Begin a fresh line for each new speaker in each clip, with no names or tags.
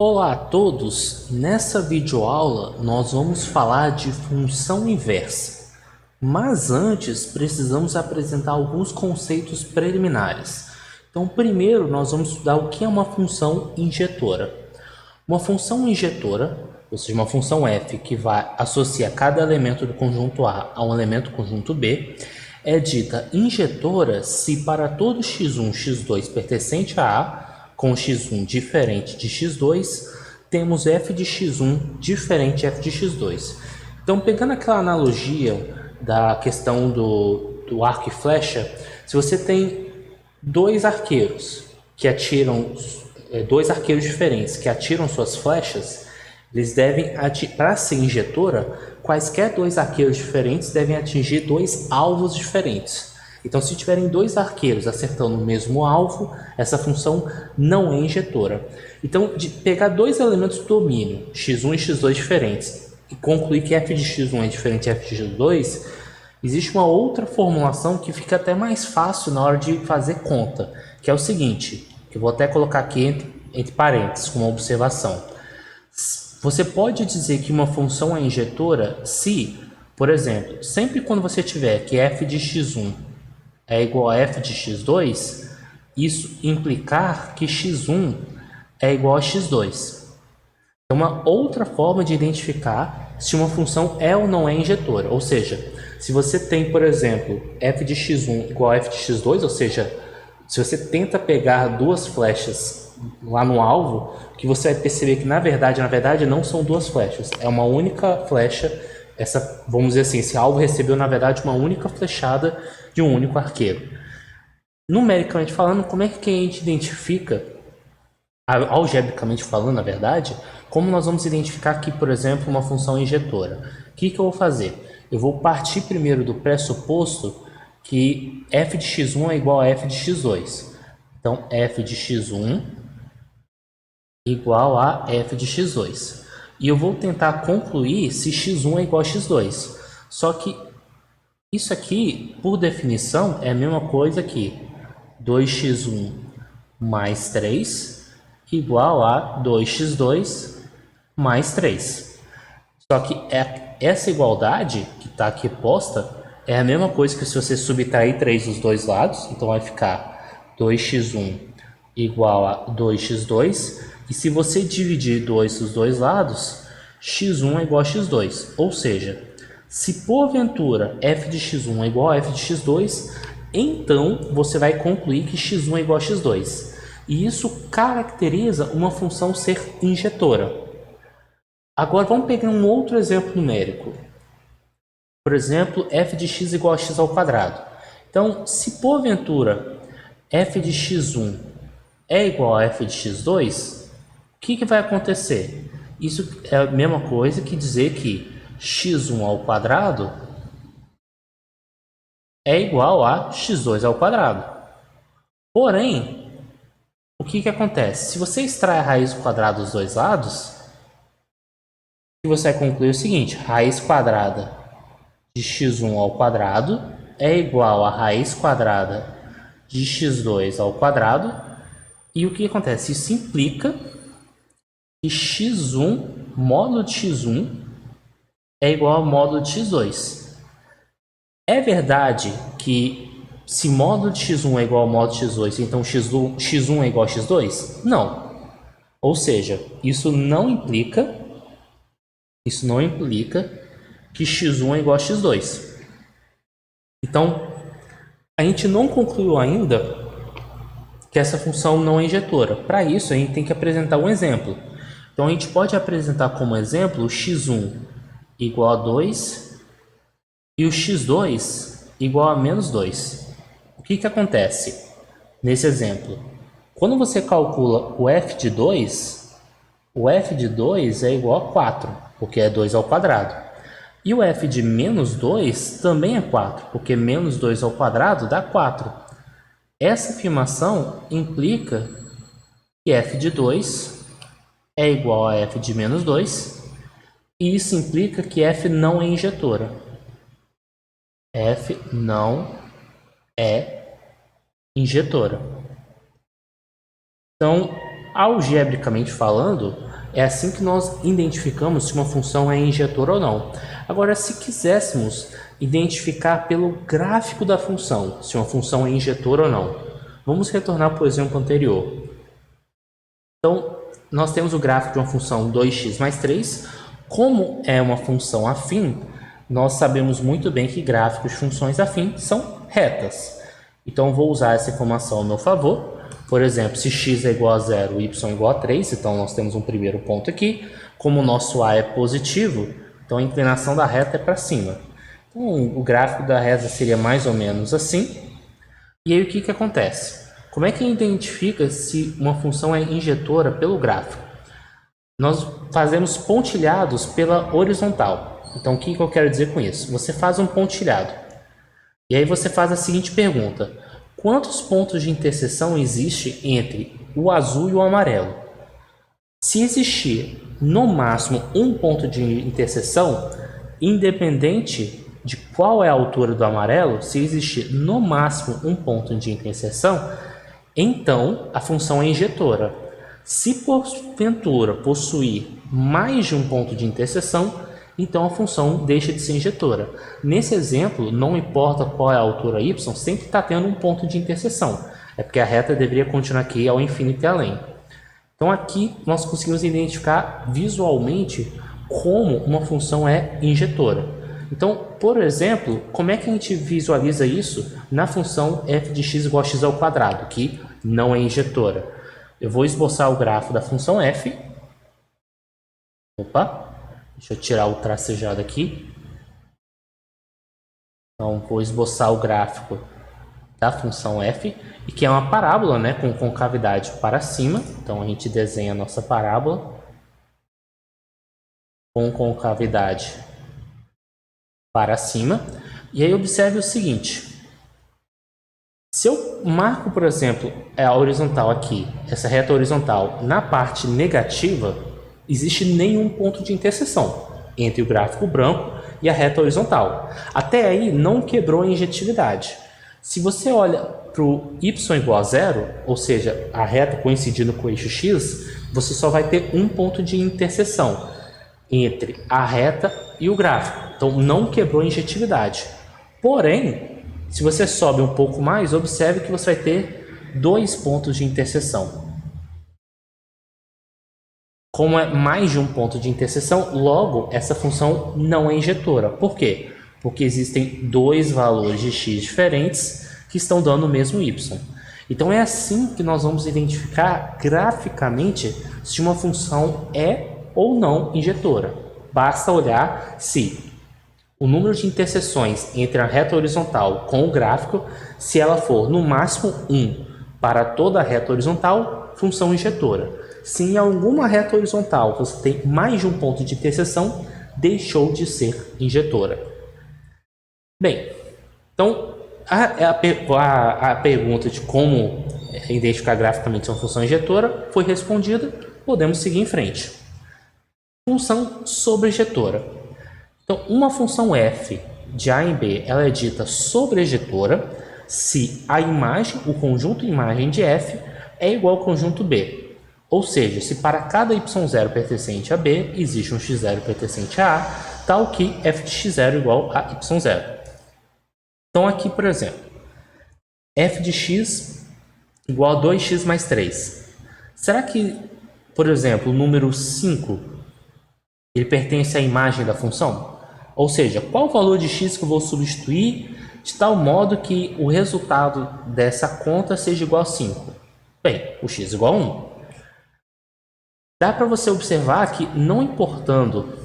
Olá a todos! Nessa videoaula nós vamos falar de função inversa, mas antes precisamos apresentar alguns conceitos preliminares. Então, primeiro nós vamos estudar o que é uma função injetora. Uma função injetora, ou seja, uma função f que vai associar cada elemento do conjunto A a um elemento do conjunto B, é dita injetora se para todo x1, x2 pertencente a A, com x1 diferente de x2, temos f de x1 diferente de f de x2. Então, pegando aquela analogia da questão do arco e flecha, se você tem dois arqueiros que atiram, dois arqueiros diferentes que atiram suas flechas, eles devem, para ser injetora, quaisquer dois arqueiros diferentes devem atingir dois alvos diferentes. Então, se tiverem dois arqueiros acertando o mesmo alvo, essa função não é injetora. Então, de pegar dois elementos do domínio, x1 e x2 diferentes, e concluir que f de x1 é diferente de f de x2, existe uma outra formulação que fica até mais fácil na hora de fazer conta, que é o seguinte, que eu vou até colocar aqui entre parênteses, como observação. Você pode dizer que uma função é injetora se, por exemplo, sempre quando você tiver que f de x1 é igual a f de x2, isso implicar que x1 é igual a x2. É uma outra forma de identificar se uma função é ou não é injetora. Ou seja, se você tem, por exemplo, f de x1 igual a f de x2, ou seja, se você tenta pegar duas flechas lá no alvo, que você vai perceber que na verdade não são duas flechas, é uma única flecha. Essa, vamos dizer assim, esse alvo recebeu na verdade uma única flechada de um único arqueiro. Numericamente falando, como é que a gente identifica, algebricamente falando, na verdade, como nós vamos identificar aqui, por exemplo, uma função injetora? O que eu vou fazer? Eu vou partir primeiro do pressuposto que f de x1 é igual a f de x2. Então, f de x1 igual a f de x2. E eu vou tentar concluir se x1 é igual a x2. Só que isso aqui, por definição, é a mesma coisa que 2x1 mais 3 igual a 2x2 mais 3. Só que essa igualdade que está aqui posta é a mesma coisa que se você subtrair 3 dos dois lados, então vai ficar 2x1 igual a 2x2, e se você dividir 2 dos dois lados, x1 é igual a x2, ou seja, se porventura f de x1 é igual a f de x2, então você vai concluir que x1 é igual a x2. E isso caracteriza uma função ser injetora. Agora vamos pegar um outro exemplo numérico. Por exemplo, f de x igual a x ao quadrado. Então, se porventura f de x1 é igual a f de x2, o que vai acontecer? Isso é a mesma coisa que dizer que x1 ao quadrado é igual a x2 ao quadrado. Porém, o que acontece? Se você extrai a raiz quadrada dos dois lados, você vai concluir o seguinte: raiz quadrada de x1 ao quadrado é igual a raiz quadrada de x2 ao quadrado. E o que acontece? Isso implica que x1 módulo de x1 é igual a módulo de x2. É verdade que se módulo de x1 é igual a módulo de x2, então x1 é igual a x2? Não. Ou seja, isso não implica que x1 é igual a x2. Então, a gente não concluiu ainda que essa função não é injetora. Para isso, a gente tem que apresentar um exemplo. Então, a gente pode apresentar como exemplo o x1 igual a 2 e o x2 igual a menos 2. O que acontece nesse exemplo? Quando você calcula o f de 2, o f de 2 é igual a 4, porque é 2 ao quadrado. E o f de menos 2 também é 4, porque menos 2 ao quadrado dá 4. Essa afirmação implica que f de 2 é igual a f de menos 2, e isso implica que f não é injetora. F não é injetora. Então, algebricamente falando, é assim que nós identificamos se uma função é injetora ou não. Agora, se quiséssemos identificar pelo gráfico da função se uma função é injetora ou não, vamos retornar para o exemplo anterior. Então, nós temos o gráfico de uma função 2x mais 3. Como é uma função afim, nós sabemos muito bem que gráficos de funções afins são retas. Então, vou usar essa informação ao meu favor. Por exemplo, se x é igual a 0 e y é igual a 3, então nós temos um primeiro ponto aqui. Como o nosso a é positivo, então a inclinação da reta é para cima. Então, o gráfico da reta seria mais ou menos assim. E aí, o que acontece? Como é que identifica se uma função é injetora pelo gráfico? Nós fazemos pontilhados pela horizontal. Então, o que eu quero dizer com isso? Você faz um pontilhado. E aí você faz a seguinte pergunta: quantos pontos de interseção existe entre o azul e o amarelo? Se existir no máximo um ponto de interseção, independente de qual é a altura do amarelo, se existir no máximo um ponto de interseção, então a função é injetora. Se porventura possuir mais de um ponto de interseção, então a função deixa de ser injetora. Nesse exemplo, não importa qual é a altura y, sempre está tendo um ponto de interseção. É porque a reta deveria continuar aqui ao infinito e além. Então aqui nós conseguimos identificar visualmente como uma função é injetora. Então, por exemplo, como é que a gente visualiza isso na função f de x igual a x ao quadrado, que não é injetora? Eu vou esboçar o gráfico da função f. Opa, deixa eu tirar o tracejado aqui. Então, vou esboçar o gráfico da função f, e que é uma parábola, né, com concavidade para cima. Então, a gente desenha a nossa parábola com concavidade para cima. E aí observe o seguinte: se eu marco, por exemplo, a horizontal aqui, essa reta horizontal, na parte negativa, existe nenhum ponto de interseção entre o gráfico branco e a reta horizontal. Até aí não quebrou a injetividade. Se você olha para o y igual a 0, ou seja, a reta coincidindo com o eixo x, você só vai ter um ponto de interseção entre a reta e o gráfico. Então não quebrou a injetividade. Porém, se você sobe um pouco mais, observe que você vai ter dois pontos de interseção. Como é mais de um ponto de interseção, logo essa função não é injetora. Por quê? Porque existem dois valores de x diferentes que estão dando o mesmo y. Então é assim que nós vamos identificar graficamente se uma função é ou não injetora. Basta olhar se o número de interseções entre a reta horizontal com o gráfico, se ela for no máximo 1 para toda a reta horizontal, função injetora. Se em alguma reta horizontal você tem mais de um ponto de interseção, deixou de ser injetora. Bem, então a pergunta de como identificar graficamente se uma função injetora foi respondida, podemos seguir em frente. Função sobreinjetora. Então, uma função f de a em b ela é dita sobreinjetora se a imagem, o conjunto imagem de f é igual ao conjunto b. Ou seja, se para cada y0 pertencente a b existe um x0 pertencente a a, tal que f de x0 igual a y0. Então aqui, por exemplo, f de x igual a 2x mais 3. Será que, por exemplo, o número 5 ele pertence à imagem da função? Ou seja, qual o valor de x que eu vou substituir de tal modo que o resultado dessa conta seja igual a 5? Bem, o x igual a 1. Dá para você observar que, não importando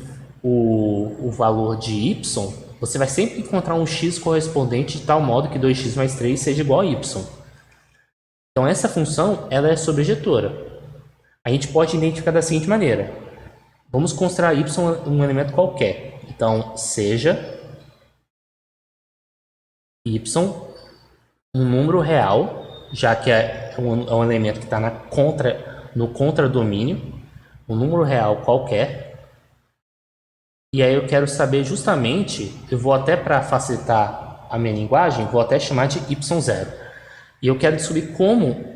o valor de y, você vai sempre encontrar um x correspondente de tal modo que 2x mais 3 seja igual a y. Então, essa função ela é sobreinjetora. A gente pode identificar da seguinte maneira. Vamos considerar y um elemento qualquer. Então, seja y um número real, já que é um elemento que está no contradomínio, um número real qualquer. E aí eu quero saber justamente, eu vou até, para facilitar a minha linguagem, vou até chamar de y0. E eu quero descobrir como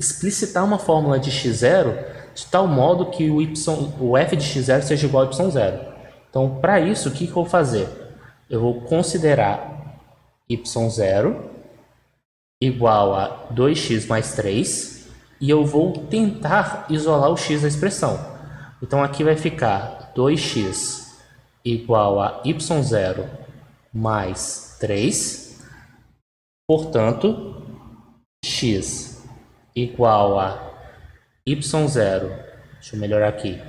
explicitar uma fórmula de x0 de tal modo que o f de x0 seja igual a y0. Então, para isso, o que eu vou fazer? Eu vou considerar y0 igual a 2x mais 3 e eu vou tentar isolar o x da expressão. Então, aqui vai ficar 2x igual a y0 mais 3. Portanto, x igual a y0, deixa eu melhorar aqui,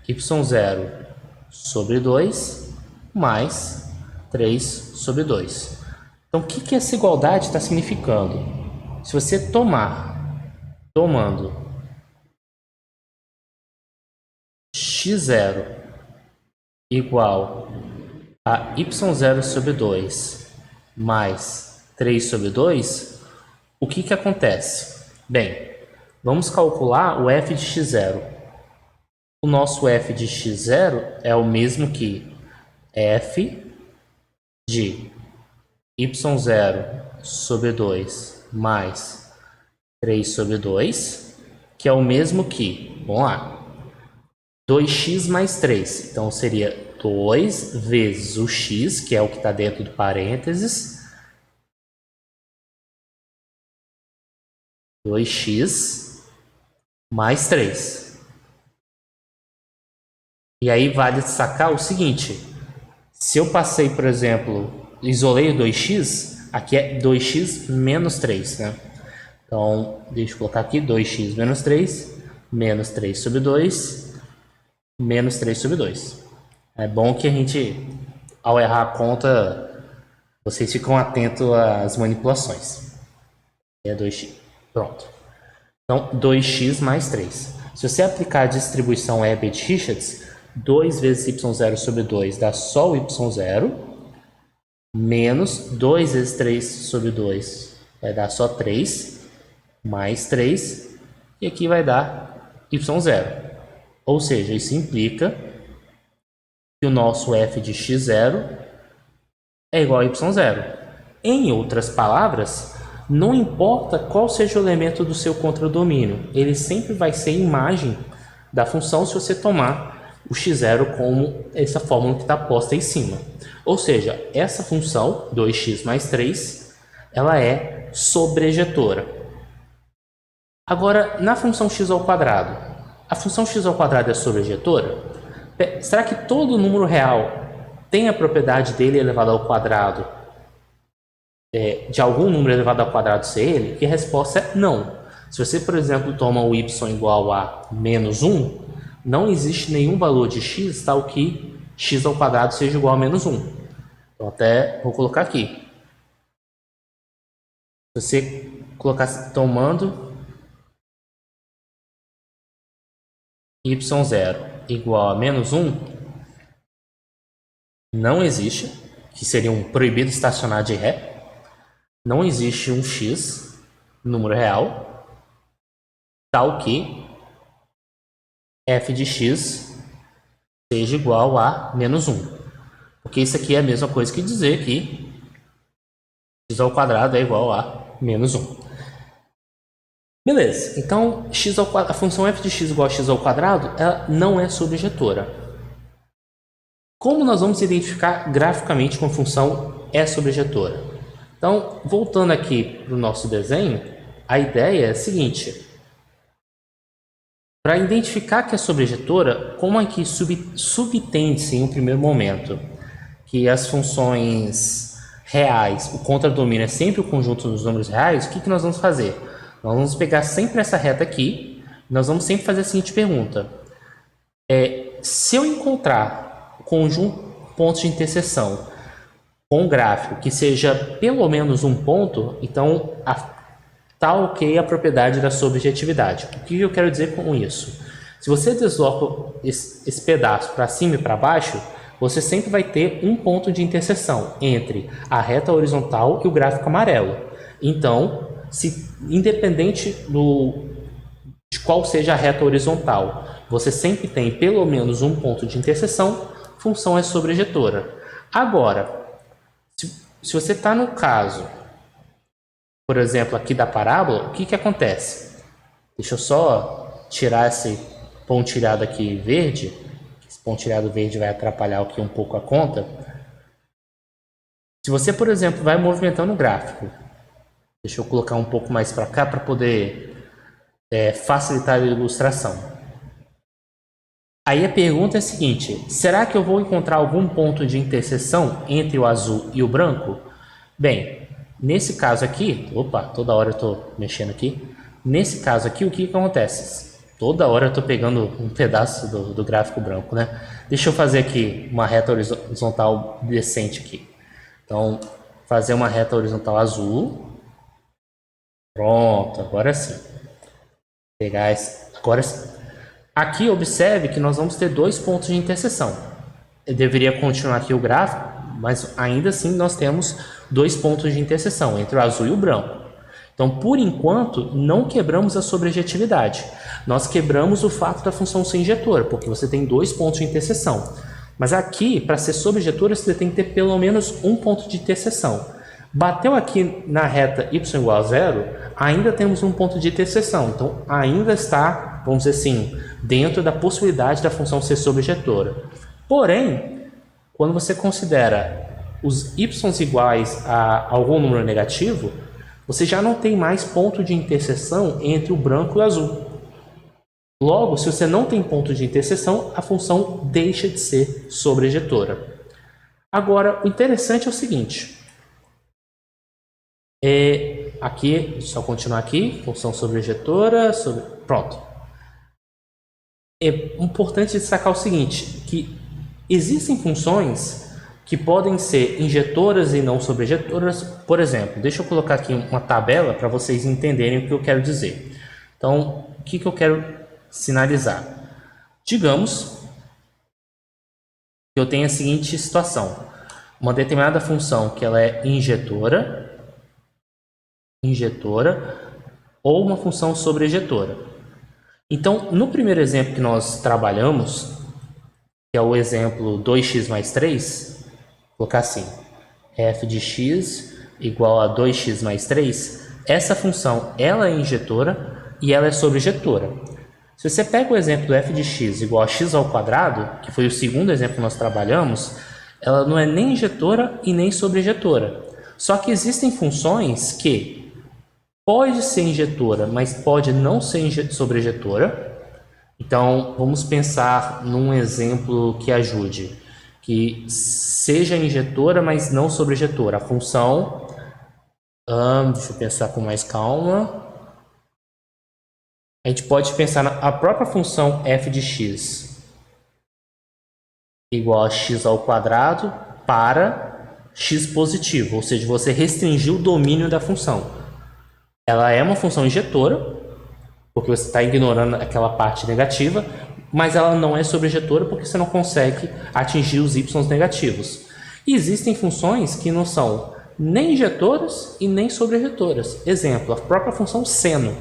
y0 sobre 2 mais 3 sobre 2. Então, o que essa igualdade está significando? Se você tomando x0 igual a y0 sobre 2 mais 3 sobre 2, o que acontece? Bem, vamos calcular o f de x0. O nosso f de x0 é o mesmo que f de y0 sobre 2 mais 3 sobre 2, que é o mesmo que, vamos lá, 2x mais 3. Então, seria 2 vezes o x, que é o que está dentro do parênteses, 2x mais 3. E aí vale destacar o seguinte, se eu passei, por exemplo, isolei o 2x, aqui é 2x menos 3, né? Então, deixa eu colocar aqui 2x menos 3 sobre 2, menos 3 sobre 2. É bom que a gente, ao errar a conta, vocês ficam atentos às manipulações. É 2x. Pronto. Então, 2x mais 3. Se você aplicar a distribuição Ebert-Richards, 2 vezes y0 sobre 2 dá só o y0, menos 2 vezes 3 sobre 2 vai dar só 3, mais 3, e aqui vai dar y0. Ou seja, isso implica que o nosso f de x0 é igual a y0. Em outras palavras, não importa qual seja o elemento do seu contradomínio, ele sempre vai ser imagem da função se você tomar o x0 como essa fórmula que está posta em cima. Ou seja, essa função, 2x mais 3, ela é sobrejetora. Agora, na função x ao quadrado, a função x ao quadrado é sobrejetora? Será que todo número real tem a propriedade dele elevado ao quadrado, de algum número elevado ao quadrado ser ele? E a resposta é não. Se você, por exemplo, toma o y igual a menos 1, não existe nenhum valor de x tal que x ao quadrado seja igual a menos 1. Então, até vou colocar aqui. Se você colocar tomando y0 igual a menos 1, não existe, que seria um proibido estacionar de ré, não existe um x, número real, tal que f de x seja igual a menos 1. Porque isso aqui é a mesma coisa que dizer que x ao quadrado é igual a menos 1. Beleza, então a função f de x igual a x ao quadrado ela não é sobrejetora. Como nós vamos identificar graficamente como a função é sobrejetora? Então, voltando aqui para o nosso desenho, a ideia é a seguinte. Para identificar que é sobrejetora, como aqui subtende-se em um primeiro momento que as funções reais, o contradomínio é sempre o conjunto dos números reais, o que nós vamos fazer? Nós vamos pegar sempre essa reta aqui, nós vamos sempre fazer a seguinte pergunta. Se eu encontrar o conjunto de pontos de interseção com um gráfico que seja pelo menos um ponto, então está ok a propriedade da sobjetividade. O que eu quero dizer com isso? Se você desloca esse pedaço para cima e para baixo, você sempre vai ter um ponto de interseção entre a reta horizontal e o gráfico amarelo. Então, independente de qual seja a reta horizontal, você sempre tem pelo menos um ponto de interseção, função é sobrejetora. Agora, se você está no caso, por exemplo, aqui da parábola, o que acontece? Deixa eu só tirar esse pontilhado aqui verde. Esse pontilhado verde vai atrapalhar aqui um pouco a conta. Se você, por exemplo, vai movimentando o gráfico, deixa eu colocar um pouco mais para cá para poder facilitar a ilustração. Aí a pergunta é a seguinte: será que eu vou encontrar algum ponto de interseção entre o azul e o branco? Bem, nesse caso aqui, opa, toda hora eu estou mexendo aqui. Nesse caso aqui, o que acontece? Toda hora eu estou pegando um pedaço do gráfico branco, né? Deixa eu fazer aqui uma reta horizontal decente aqui. Então, fazer uma reta horizontal azul. Pronto, agora sim. Pegar esse, agora sim. Aqui observe que nós vamos ter dois pontos de interseção. Eu deveria continuar aqui o gráfico, mas ainda assim nós temos dois pontos de interseção entre o azul e o branco. Então, por enquanto, não quebramos a sobrejetividade. Nós quebramos o fato da função ser injetora, porque você tem dois pontos de interseção. Mas aqui, para ser sobrejetora, você tem que ter pelo menos um ponto de interseção. Bateu aqui na reta y igual a zero, ainda temos um ponto de interseção. Então, ainda está, vamos dizer assim, dentro da possibilidade da função ser sobrejetora. Porém, quando você considera os y iguais a algum número negativo, você já não tem mais ponto de interseção entre o branco e o azul. Logo, se você não tem ponto de interseção, a função deixa de ser sobrejetora. Agora, o interessante é o seguinte. Aqui, só continuar aqui, função sobrejetora, pronto. É importante destacar o seguinte, que existem funções que podem ser injetoras e não sobrejetoras. Por exemplo, deixa eu colocar aqui uma tabela para vocês entenderem o que eu quero dizer. Então, o que eu quero sinalizar? Digamos que eu tenho a seguinte situação. Uma determinada função que ela é injetora ou uma função sobrejetora. Então, no primeiro exemplo que nós trabalhamos, que é o exemplo 2x mais 3, vou colocar assim, f de x igual a 2x mais 3, essa função ela é injetora e ela é sobrejetora. Se você pega o exemplo do f de x igual a x ao quadrado, que foi o segundo exemplo que nós trabalhamos, ela não é nem injetora e nem sobrejetora. Só que existem funções que pode ser injetora, mas pode não ser sobrejetora. Então, vamos pensar num exemplo que ajude, que seja injetora, mas não sobrejetora. A função, deixa eu pensar com mais calma. A gente pode pensar na própria função f de x igual a x ao quadrado para x positivo, ou seja, você restringiu o domínio da função. Ela é uma função injetora, porque você está ignorando aquela parte negativa, mas ela não é sobrejetora porque você não consegue atingir os y negativos. E existem funções que não são nem injetoras e nem sobrejetoras. Exemplo, a própria função seno.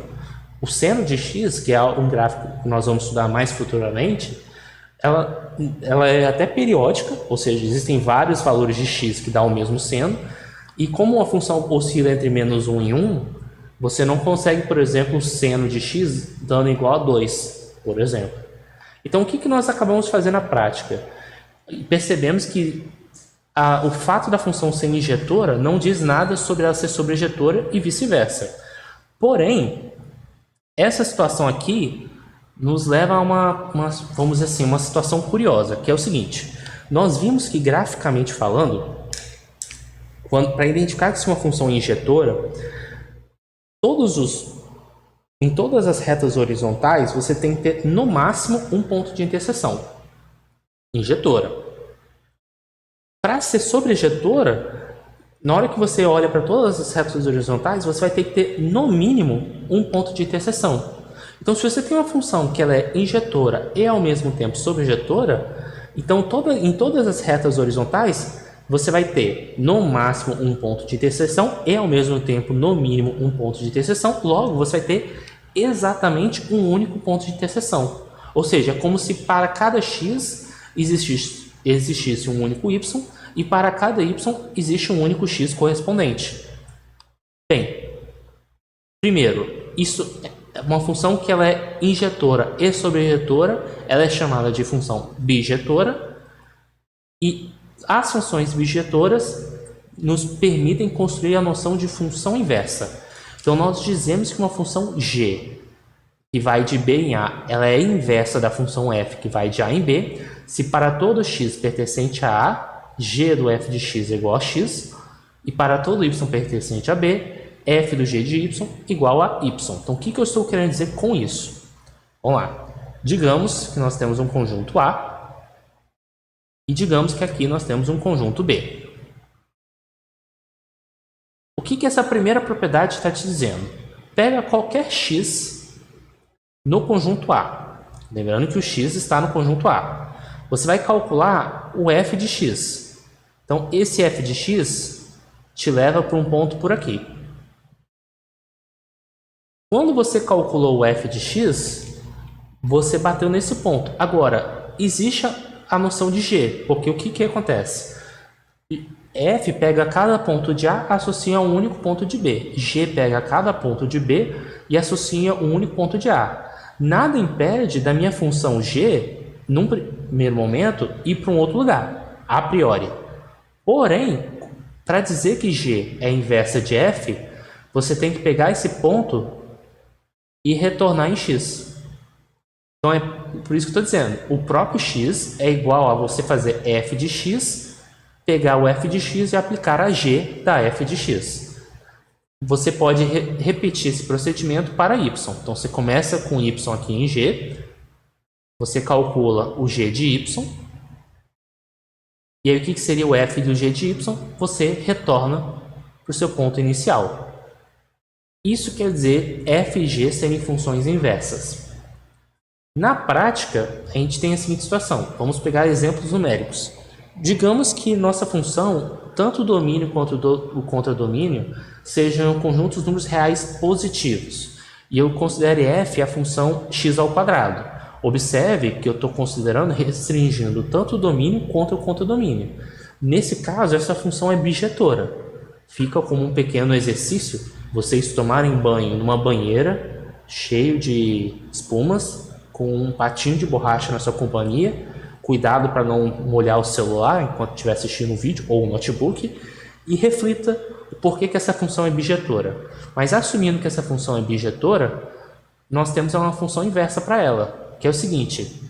O seno de x, que é um gráfico que nós vamos estudar mais futuramente, ela é até periódica, ou seja, existem vários valores de x que dá o mesmo seno, e como a função oscila entre menos 1 e 1, você não consegue, por exemplo, o seno de x dando igual a 2, por exemplo. Então, o que nós acabamos fazendo na prática? Percebemos que o fato da função ser injetora não diz nada sobre ela ser sobrejetora e vice-versa. Porém, essa situação aqui nos leva a vamos dizer assim, uma situação curiosa, que é o seguinte. Nós vimos que, graficamente falando, para identificar que se uma função é injetora, em todas as retas horizontais, você tem que ter, no máximo, um ponto de interseção. Injetora. Para ser sobrejetora, na hora que você olha para todas as retas horizontais, você vai ter que ter, no mínimo, um ponto de interseção. Então, se você tem uma função que ela é injetora e, ao mesmo tempo, sobrejetora, então, em todas as retas horizontais, você vai ter, no máximo, um ponto de interseção e, ao mesmo tempo, no mínimo, um ponto de interseção. Logo, você vai ter exatamente um único ponto de interseção. Ou seja, é como se para cada x existisse um único y e para cada y existe um único x correspondente. Bem, primeiro, isso uma função que ela é injetora e sobrejetora, ela é chamada de função bijetora, e as funções bijetoras nos permitem construir a noção de função inversa. Então nós dizemos que uma função g, que vai de b em a, ela é inversa da função f, que vai de a em b, se para todo x pertencente a a, g do f de x é igual a x, e para todo y pertencente a b, f do g de y igual a y. Então, o que eu estou querendo dizer com isso? Vamos lá. Digamos que nós temos um conjunto A e digamos que aqui nós temos um conjunto B. O que essa primeira propriedade está te dizendo? Pega qualquer x no conjunto A. Lembrando que o x está no conjunto A. Você vai calcular o f de x. Então, esse f de x te leva para um ponto por aqui. Quando você calculou o f de x, você bateu nesse ponto. Agora, existe a noção de g, porque o que acontece? F pega cada ponto de A, associa a um único ponto de B. G pega cada ponto de B e associa um único ponto de A. Nada impede da minha função g, num primeiro momento, ir para um outro lugar, a priori. Porém, para dizer que g é inversa de f, você tem que pegar esse ponto e retornar em x. Então é por isso que eu estou dizendo, o próprio x é igual a você fazer f de x, pegar o f de x e aplicar a g da f de x. Você pode repetir esse procedimento para y. Então você começa com y aqui em g, você calcula o g de y, e aí o que seria o f do g de y? Você retorna para o seu ponto inicial. Isso quer dizer f e g serem funções inversas. Na prática, a gente tem a seguinte situação. Vamos pegar exemplos numéricos. Digamos que nossa função, tanto o domínio quanto o contradomínio, sejam conjuntos de números reais positivos. E eu considere f a função x ao quadrado. Observe que eu estou considerando restringindo tanto o domínio quanto o contradomínio. Nesse caso, essa função é bijetora. Fica como um pequeno exercício vocês tomarem banho numa banheira cheio de espumas, com um patinho de borracha na sua companhia, cuidado para não molhar o celular enquanto estiver assistindo um vídeo ou um notebook, e reflita por que essa função é bijetora. Mas assumindo que essa função é bijetora, nós temos uma função inversa para ela, que é o seguinte: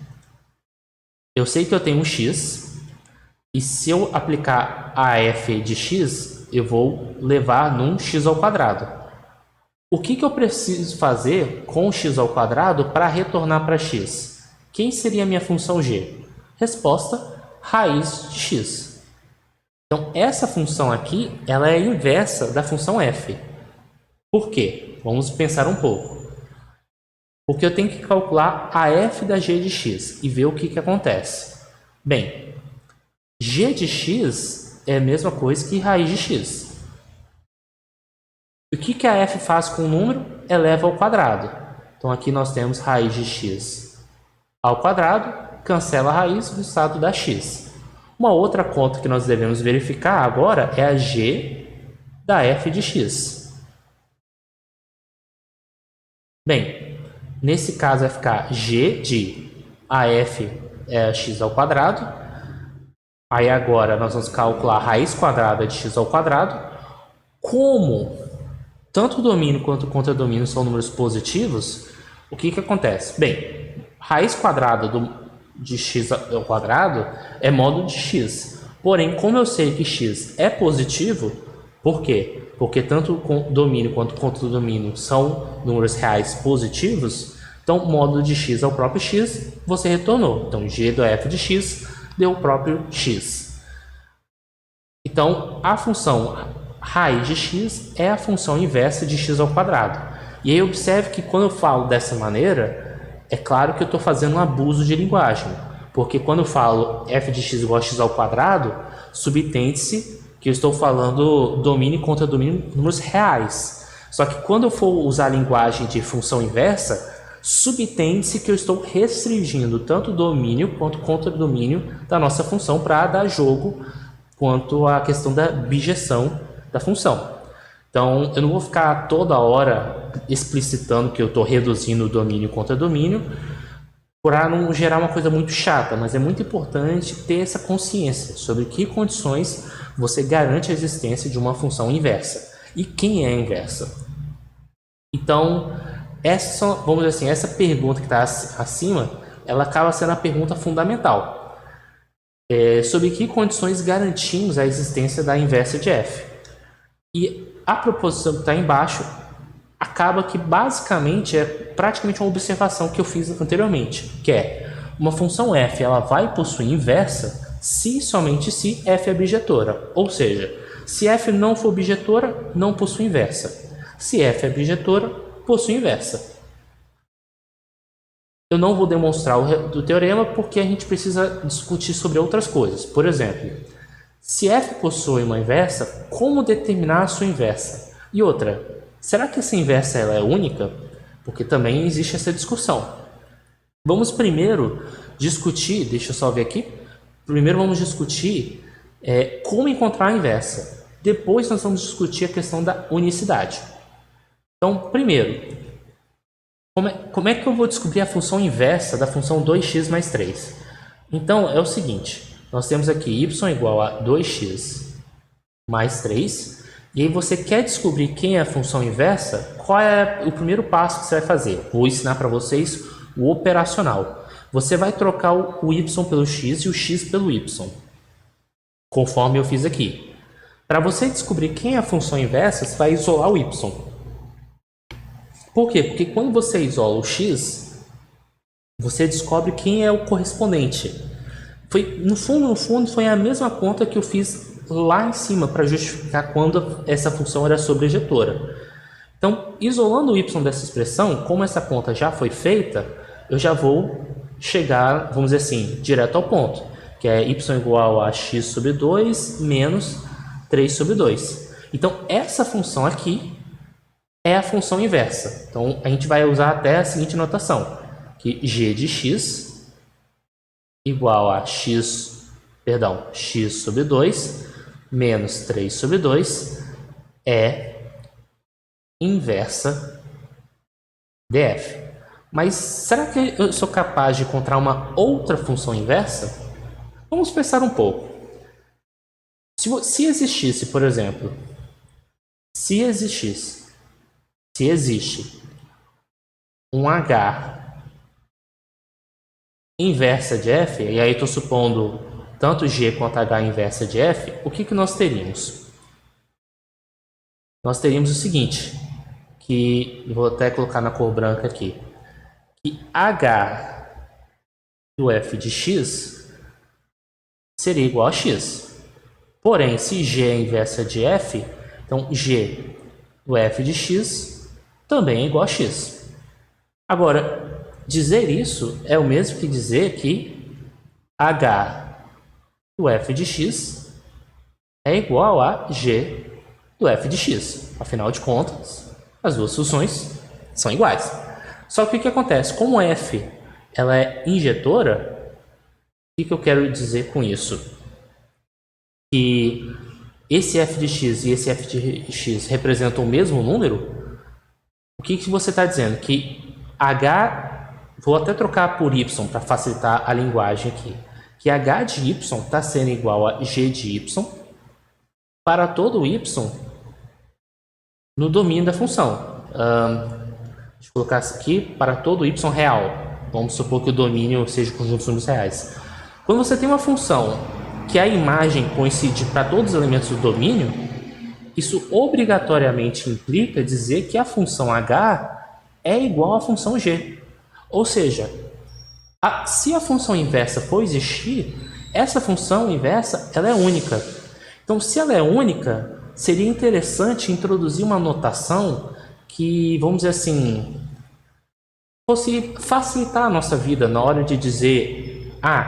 eu sei que eu tenho um x, e se eu aplicar a f de x, eu vou levar num x ao quadrado. O que eu preciso fazer com o x ao quadrado para retornar para x? Quem seria a minha função g? Resposta: raiz de x. Então, essa função aqui, ela é inversa da função f. Por quê? Vamos pensar um pouco. Porque eu tenho que calcular a f da g de x e ver o que acontece. Bem, g de x é a mesma coisa que raiz de x. O que a f faz com o número? Eleva ao quadrado. Então aqui nós temos raiz de x ao quadrado, cancela a raiz, o resultado dá x. Uma outra conta que nós devemos verificar agora é a g da f de x. Bem, nesse caso vai ficar g de af é x ao quadrado. Aí agora nós vamos calcular a raiz quadrada de x ao quadrado. Como tanto o domínio quanto o contradomínio são números positivos, o que acontece? Bem, raiz quadrada de x ao quadrado é módulo de x. Porém, como eu sei que x é positivo, por quê? Porque tanto o domínio quanto o contradomínio são números reais positivos, então módulo de x é o próprio x, você retornou. Então g do f de x deu o próprio x. Então, a função raiz de x é a função inversa de x ao quadrado. E aí observe que quando eu falo dessa maneira, é claro que eu estou fazendo um abuso de linguagem. Porque quando eu falo f de x igual a x ao quadrado, subentende-se que eu estou falando domínio contra domínio números reais. Só que quando eu for usar a linguagem de função inversa, subentende-se que eu estou restringindo tanto o domínio quanto o contradomínio da nossa função para dar jogo quanto à questão da bijeção da função. Então, eu não vou ficar toda hora explicitando que eu estou reduzindo domínio contra domínio, para não gerar uma coisa muito chata, mas é muito importante ter essa consciência sobre que condições você garante a existência de uma função inversa e quem é a inversa. Então, vamos dizer assim, essa pergunta que está acima, ela acaba sendo a pergunta fundamental. Sobre que condições garantimos a existência da inversa de f? E a proposição que está embaixo acaba que basicamente é praticamente uma observação que eu fiz anteriormente, que é uma função f ela vai possuir inversa se e somente se f é bijetora, ou seja, se f não for bijetora, não possui inversa. Se f é bijetora, possui inversa. Eu não vou demonstrar o teorema porque a gente precisa discutir sobre outras coisas. Por exemplo, se f possui uma inversa, como determinar a sua inversa? E outra, será que essa inversa ela é única? Porque também existe essa discussão. Vamos primeiro discutir, deixa eu só ver aqui. Primeiro vamos discutir como encontrar a inversa. Depois nós vamos discutir a questão da unicidade. Então, primeiro, como é que eu vou descobrir a função inversa da função 2x mais 3? Então, é o seguinte, nós temos aqui y igual a 2x mais 3, e aí você quer descobrir quem é a função inversa, qual é o primeiro passo que você vai fazer? Vou ensinar para vocês o operacional. Você vai trocar o y pelo x e o x pelo y, conforme eu fiz aqui. Para você descobrir quem é a função inversa, você vai isolar o y. Por quê? Porque quando você isola o x, você descobre quem é o correspondente. No fundo, foi a mesma conta que eu fiz lá em cima para justificar quando essa função era sobrejetora. Então, isolando o y dessa expressão, como essa conta já foi feita, eu já vou chegar, vamos dizer assim, direto ao ponto, que é y igual a x sobre 2 menos 3 sobre 2. Então, essa função aqui é a função inversa. Então, a gente vai usar até a seguinte notação, que g de x igual a x sobre 2 menos 3 sobre 2 é inversa de f. Mas será que eu sou capaz de encontrar uma outra função inversa? Vamos pensar um pouco. Se existisse, por exemplo, se existe um h inversa de f, e aí estou supondo tanto g quanto h inversa de f, o que nós teríamos? Nós teríamos o seguinte, que eu vou até colocar na cor branca aqui, que h do f de x seria igual a x. Porém, se g é inversa de f, então g do f de x também é igual a x. Agora, dizer isso é o mesmo que dizer que h do f de x é igual a g do f de x. Afinal de contas, as duas funções são iguais. Só que o que acontece? Como f ela é injetora, o que eu quero dizer com isso? Que esse f de x e esse f de x representam o mesmo número? O que você está dizendo? Que h, vou até trocar por y para facilitar a linguagem aqui, que h de y está sendo igual a g de y para todo y no domínio da função. Deixa eu colocar isso aqui, para todo y real. Vamos supor que o domínio seja o conjunto de números reais. Quando você tem uma função que a imagem coincide para todos os elementos do domínio, isso obrigatoriamente implica dizer que a função h é igual à função g. Ou seja, se a função inversa for existir, essa função inversa ela é única. Então, se ela é única, seria interessante introduzir uma notação que, vamos dizer assim, fosse facilitar a nossa vida na hora de dizer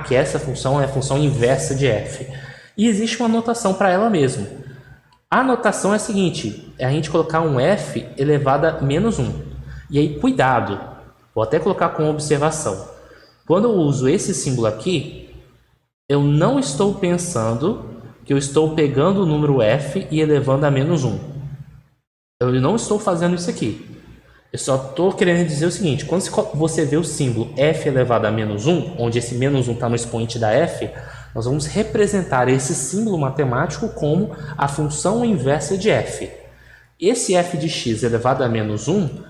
que essa função é a função inversa de f. E existe uma notação para ela mesmo. A notação é a seguinte, é a gente colocar um f elevado a menos 1. E aí, cuidado, vou até colocar como observação. Quando eu uso esse símbolo aqui, eu não estou pensando que eu estou pegando o número f e elevando a menos 1. Eu não estou fazendo isso aqui. Eu só estou querendo dizer o seguinte: quando você vê o símbolo f elevado a menos 1, onde esse menos 1 está no expoente da f, nós vamos representar esse símbolo matemático como a função inversa de f. Esse f de x elevado a menos 1,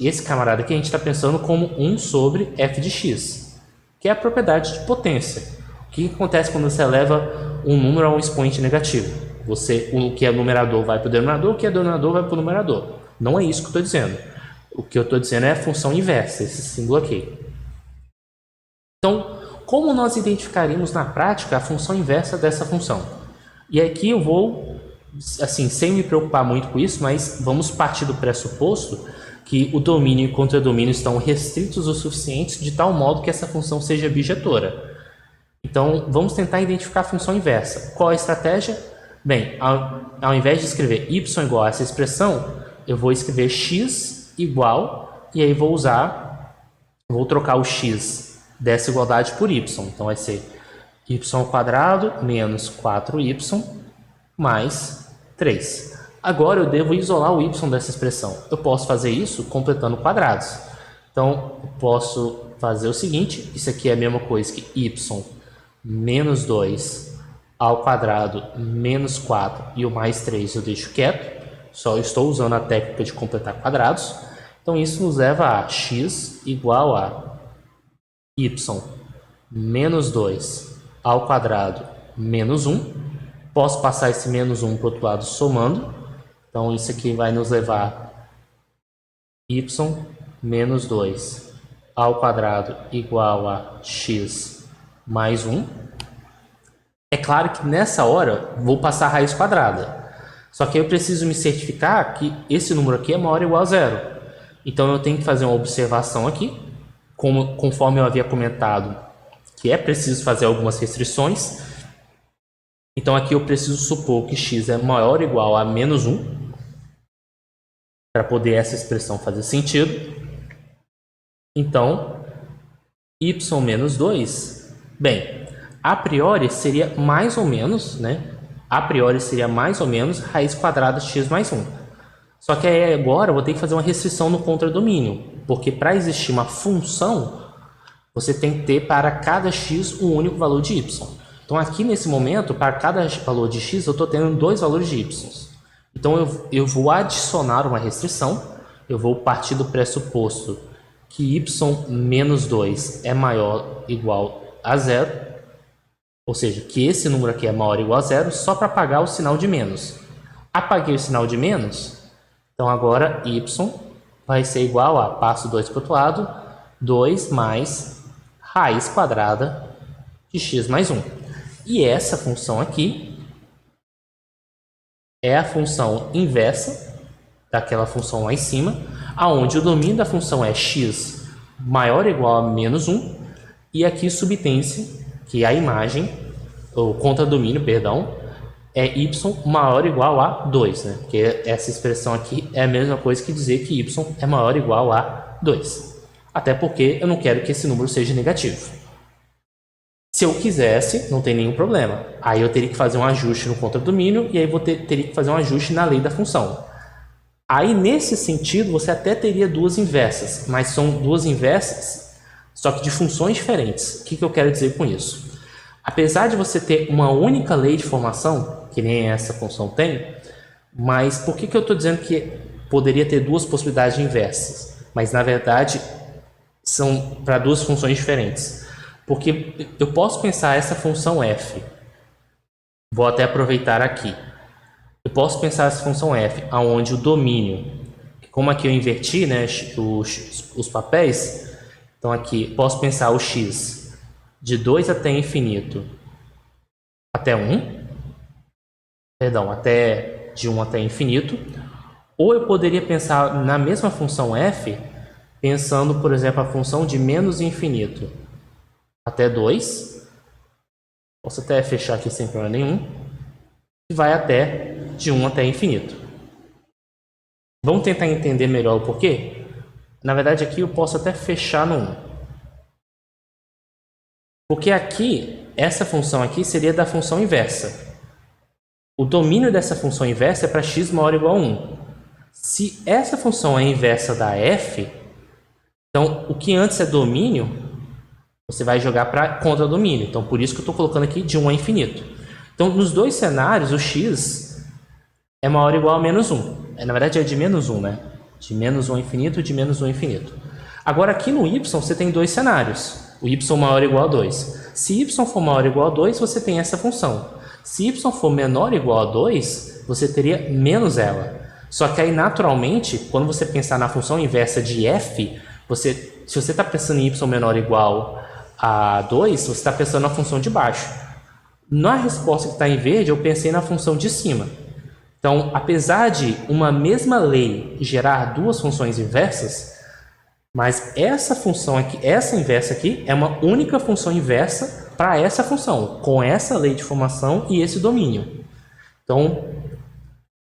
esse camarada aqui a gente está pensando como 1 sobre f de x, que é a propriedade de potência. O que acontece quando você eleva um número a um expoente negativo? O que é numerador vai para o denominador, o que é denominador vai para o numerador. Não é isso que eu estou dizendo. O que eu estou dizendo é a função inversa, esse símbolo aqui. Então, como nós identificaríamos na prática a função inversa dessa função? E aqui eu vou, assim, sem me preocupar muito com isso, mas vamos partir do pressuposto que o domínio e o contradomínio estão restritos o suficiente de tal modo que essa função seja bijetora. Então, vamos tentar identificar a função inversa. Qual a estratégia? Bem, ao invés de escrever y igual a essa expressão, eu vou escrever x igual, e aí vou trocar o x dessa igualdade por y. Então, vai ser y² menos 4y mais 3. Agora, eu devo isolar o y dessa expressão. Eu posso fazer isso completando quadrados. Então, eu posso fazer o seguinte: isso aqui é a mesma coisa que y menos 2 ao quadrado menos 4 e o mais 3 eu deixo quieto. Só estou usando a técnica de completar quadrados. Então, isso nos leva a x igual a y menos 2 ao quadrado menos 1. Posso passar esse menos 1 para o outro lado somando. Então, isso aqui vai nos levar y menos 2 ao quadrado igual a x mais 1. É claro que nessa hora vou passar a raiz quadrada. Só que eu preciso me certificar que esse número aqui é maior ou igual a zero. Então eu tenho que fazer uma observação aqui, conforme eu havia comentado, que é preciso fazer algumas restrições. Então aqui eu preciso supor que x é maior ou igual a menos 1, para poder essa expressão fazer sentido. Então, y menos 2, bem, a priori seria mais ou menos, A priori seria mais ou menos raiz quadrada de x mais 1. Só que aí agora eu vou ter que fazer uma restrição no contradomínio, porque para existir uma função, você tem que ter para cada x um único valor de y. Então aqui nesse momento, para cada valor de x, eu estou tendo dois valores de y. Então eu vou adicionar uma restrição, eu vou partir do pressuposto que y menos 2 é maior ou igual a zero, ou seja, que esse número aqui é maior ou igual a zero, só para apagar o sinal de menos. Apaguei o sinal de menos, então agora y vai ser igual a, passo 2 para o outro lado, 2 mais raiz quadrada de x mais 1. E essa função aqui é a função inversa daquela função lá em cima, aonde o domínio da função é x maior ou igual a menos 1, e aqui subtém-se que a imagem, ou contradomínio, perdão, é y maior ou igual a 2, Porque essa expressão aqui é a mesma coisa que dizer que y é maior ou igual a 2. Até porque eu não quero que esse número seja negativo. Se eu quisesse, não tem nenhum problema. Aí eu teria que fazer um ajuste no contradomínio e aí teria que fazer um ajuste na lei da função. Aí, nesse sentido, você até teria duas inversas, mas são duas inversas, só que de funções diferentes. O que eu quero dizer com isso? Apesar de você ter uma única lei de formação, que nem essa função tem, mas por que eu estou dizendo que poderia ter duas possibilidades de inversas? Mas, na verdade, são para duas funções diferentes. Porque eu posso pensar essa função f, vou até aproveitar aqui. Eu posso pensar essa função f, onde o domínio, como aqui eu inverti os papéis, então aqui posso pensar o x de 2 até infinito até 1, até de 1 até infinito, ou eu poderia pensar na mesma função f, pensando, por exemplo, a função de menos infinito até 2, posso até fechar aqui sem problema nenhum, e vai até de 1 até infinito. Vamos tentar entender melhor o porquê? Na verdade, aqui eu posso até fechar no 1. Porque aqui, essa função aqui seria da função inversa. O domínio dessa função inversa é para x maior ou igual a 1. Se essa função é inversa da f, então o que antes é domínio, você vai jogar para contra domínio. Então por isso que eu estou colocando aqui de 1 a infinito. Então nos dois cenários, o x é maior ou igual a menos 1. Na verdade é de menos 1, né? De menos 1 ao infinito, de menos 1 ao infinito. Agora aqui no y você tem dois cenários. O y maior ou igual a 2. Se y for maior ou igual a 2, você tem essa função. Se y for menor ou igual a 2, você teria menos ela. Só que aí, naturalmente, quando você pensar na função inversa de f, se você está pensando em y menor ou igual a 2, você está pensando na função de baixo. Na resposta que está em verde, eu pensei na função de cima. Então, apesar de uma mesma lei gerar duas funções inversas, mas essa função aqui, essa inversa aqui, é uma única função inversa para essa função, com essa lei de formação e esse domínio. Então,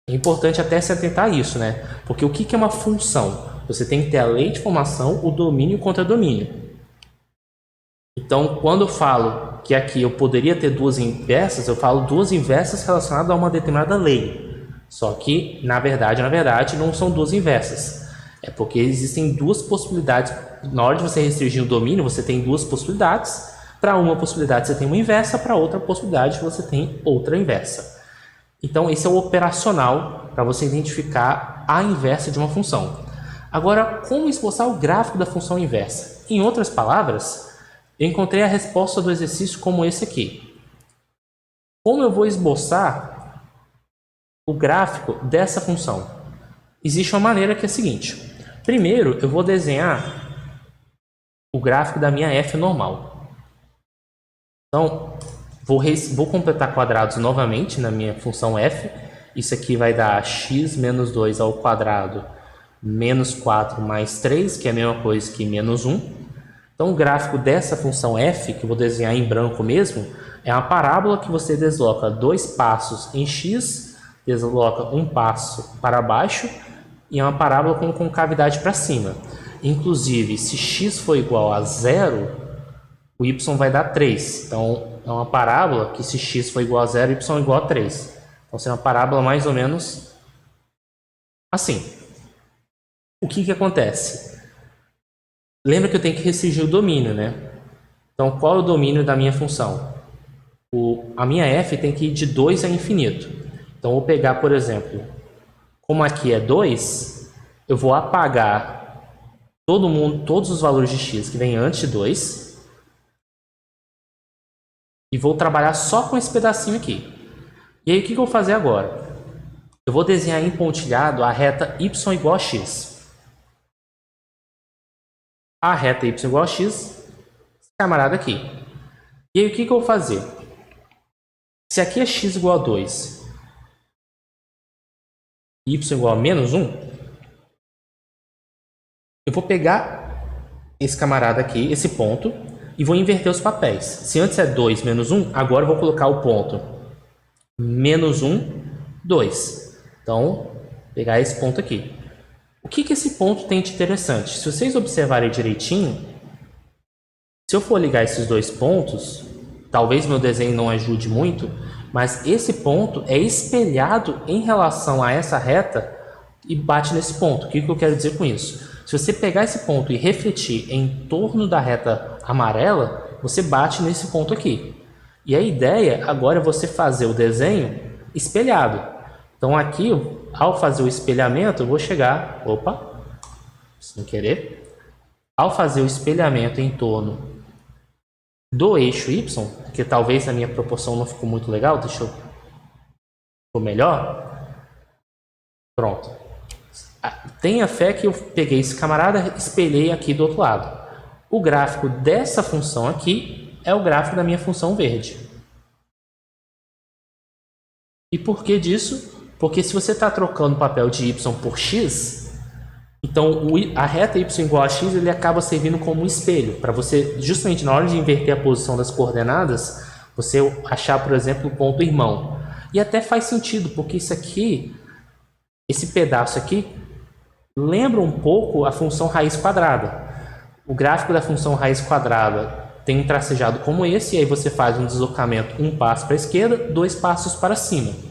é importante até se atentar a isso, né? Porque o que é uma função? Você tem que ter a lei de formação, o domínio contra domínio. Então, quando eu falo que aqui eu poderia ter duas inversas, eu falo duas inversas relacionadas a uma determinada lei. Só que, na verdade, não são duas inversas. É porque existem duas possibilidades. Na hora de você restringir o domínio, você tem duas possibilidades. Para uma possibilidade você tem uma inversa, para outra possibilidade você tem outra inversa. Então, esse é o operacional para você identificar a inversa de uma função. Agora, como esboçar o gráfico da função inversa? Em outras palavras, eu encontrei a resposta do exercício como esse aqui. Como eu vou esboçar o gráfico dessa função? Existe uma maneira que é a seguinte. Primeiro, eu vou desenhar o gráfico da minha f normal. Então, vou completar quadrados novamente na minha função f. Isso aqui vai dar x menos 2 ao quadrado menos 4 mais 3, que é a mesma coisa que menos 1. Então, o gráfico dessa função f, que eu vou desenhar em branco mesmo, é uma parábola que você desloca 2 passos em x, desloca um passo para baixo, e é uma parábola com concavidade para cima. Inclusive, se x for igual a 0, o y vai dar 3. Então, é uma parábola que se x for igual a 0, y é igual a 3. Então, será uma parábola mais ou menos assim. O que acontece? Lembra que eu tenho que restringir o domínio, né? Então, qual é o domínio da minha função? A minha f tem que ir de 2 a infinito. Então, eu vou pegar, por exemplo, como aqui é 2, eu vou apagar todos os valores de x que vem antes de 2 e vou trabalhar só com esse pedacinho aqui. E aí, o que eu vou fazer agora? Eu vou desenhar em pontilhado a reta y igual a x. A reta y igual a x, esse camarada aqui. E aí, o que eu vou fazer? Se aqui é x igual a 2, y igual a menos 1, eu vou pegar esse camarada aqui, esse ponto, e vou inverter os papéis. Se antes é 2 menos 1, agora eu vou colocar o ponto menos 1, 2. Então, vou pegar esse ponto aqui. O que esse ponto tem de interessante? Se vocês observarem direitinho, se eu for ligar esses dois pontos, talvez meu desenho não ajude muito, mas esse ponto é espelhado em relação a essa reta e bate nesse ponto. O que eu quero dizer com isso? Se você pegar esse ponto e refletir em torno da reta amarela, você bate nesse ponto aqui. E a ideia agora é você fazer o desenho espelhado. Então aqui, ao fazer o espelhamento, eu vou chegar... Opa! Sem querer. Ao fazer o espelhamento em torno do eixo y, que talvez a minha proporção não ficou muito legal, deixa eu... Ficou melhor? Pronto. Tenha fé que eu peguei esse camarada e espelhei aqui do outro lado. O gráfico dessa função aqui é o gráfico da minha função verde. E por que disso? Porque se você está trocando o papel de y por x, então a reta y igual a x ele acaba servindo como um espelho, para você, justamente na hora de inverter a posição das coordenadas, você achar, por exemplo, o ponto irmão. E até faz sentido, porque isso aqui, esse pedaço aqui, lembra um pouco a função raiz quadrada. O gráfico da função raiz quadrada tem um tracejado como esse, e aí você faz um deslocamento, um passo para a esquerda, 2 passos para cima.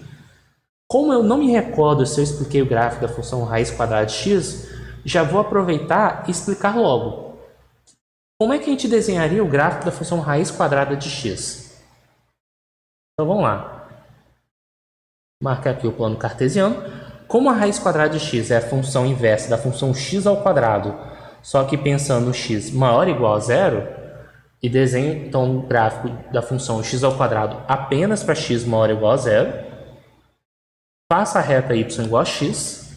Como eu não me recordo se eu expliquei o gráfico da função raiz quadrada de x, já vou aproveitar e explicar logo. Como é que a gente desenharia o gráfico da função raiz quadrada de x? Então vamos lá. Marcar aqui o plano cartesiano. Como a raiz quadrada de x é a função inversa da função x ao quadrado, só que pensando no x maior ou igual a zero, e desenho então o gráfico da função x ao quadrado apenas para x maior ou igual a zero, faça a reta y igual a x,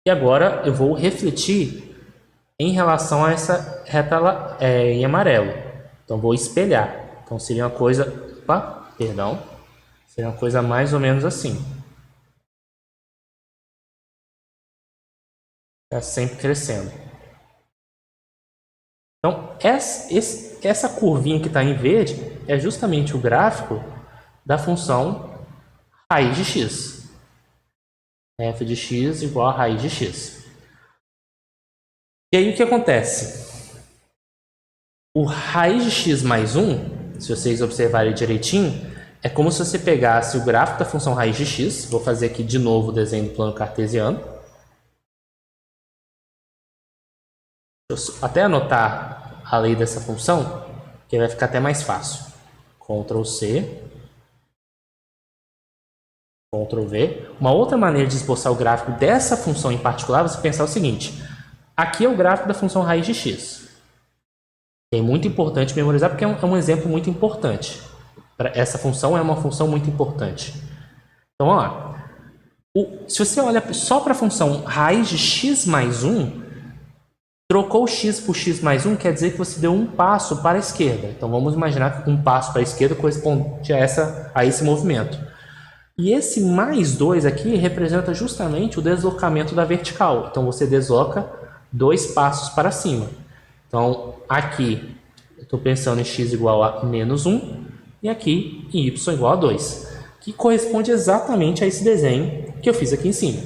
e agora eu vou refletir em relação a essa reta em amarelo. Então vou espelhar. Então seria uma coisa, seria uma coisa mais ou menos assim. Está sempre crescendo. Então essa curvinha que está em verde é justamente o gráfico da função raiz de x. F de x igual a raiz de x. E aí o que acontece? O raiz de x mais 1, se vocês observarem direitinho, é como se você pegasse o gráfico da função raiz de x, vou fazer aqui de novo o desenho do plano cartesiano. Deixa eu até anotar a lei dessa função, que vai ficar até mais fácil. Ctrl C, Ctrl V. Uma outra maneira de esboçar o gráfico dessa função em particular é você pensar o seguinte: aqui é o gráfico da função raiz de x. É muito importante memorizar porque é um exemplo muito importante. Essa função é uma função muito importante. Então, vamos lá. Se você olha só para a função raiz de x mais 1, trocou x por x mais 1 quer dizer que você deu um passo para a esquerda. Então, vamos imaginar que um passo para a esquerda corresponde a esse movimento. E esse mais 2 aqui representa justamente o deslocamento da vertical. Então, você desloca 2 passos para cima. Então, aqui eu estou pensando em x igual a menos 1 e aqui em y igual a 2, que corresponde exatamente a esse desenho que eu fiz aqui em cima.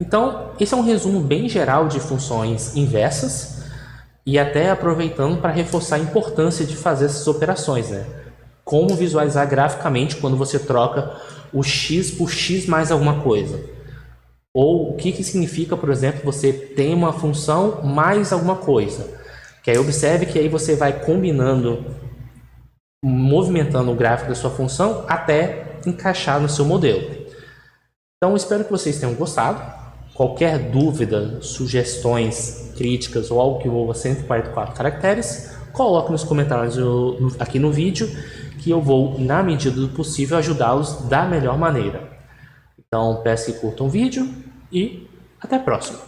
Então, esse é um resumo bem geral de funções inversas e até aproveitando para reforçar a importância de fazer essas operações, né? Como visualizar graficamente quando você troca o x por x mais alguma coisa. Ou o que significa, por exemplo, você tem uma função mais alguma coisa. Que aí observe que aí você vai combinando, movimentando o gráfico da sua função até encaixar no seu modelo. Então, espero que vocês tenham gostado. Qualquer dúvida, sugestões, críticas ou algo que envolva 144 caracteres, coloque nos comentários aqui no vídeo, que eu vou, na medida do possível, ajudá-los da melhor maneira. Então, peço que curtam o vídeo e até a próxima.